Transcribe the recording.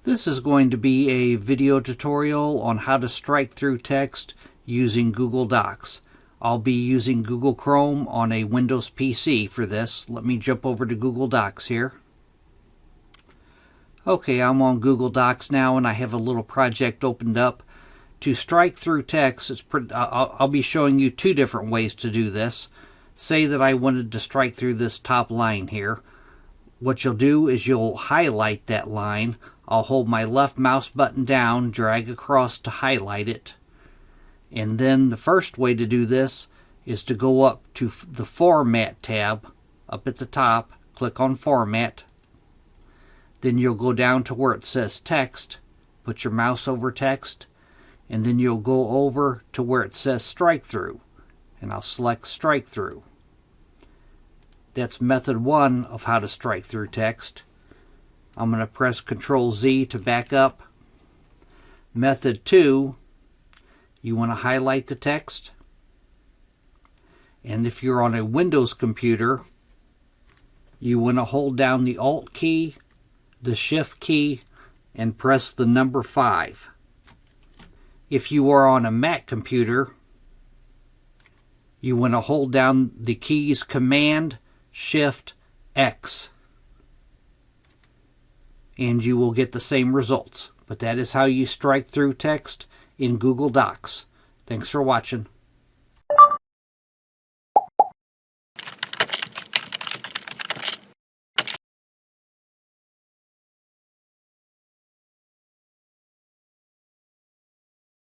This is going to be a video tutorial on how to strike through text using Google Docs. I'll be using Google Chrome on a Windows PC for this. Let me jump over to Google Docs here. Okay, I'm on Google Docs now and I have a little project opened up. To strike through text, I'll be showing you two different ways to do this. Say that I wanted to strike through this top line here. What you'll do is you'll highlight that line. I'll hold my left mouse button down, drag across to highlight it. And then the first way to do this is to go up to the Format tab up at the top, click on Format. Then you'll go down to where it says Text, put your mouse over Text, and then you'll go over to where it says Strike Through, and I'll select Strike Through. That's method one of how to strike through text. I'm going to press Ctrl Z to back up. Method two, you want to highlight the text. And if you're on a Windows computer, you want to hold down the Alt key, the Shift key, and press the number 5. If you are on a Mac computer, you want to hold down the keys Command, Shift, X, and you will get the same results. But that is how you strike through text in Google Docs. Thanks for watching.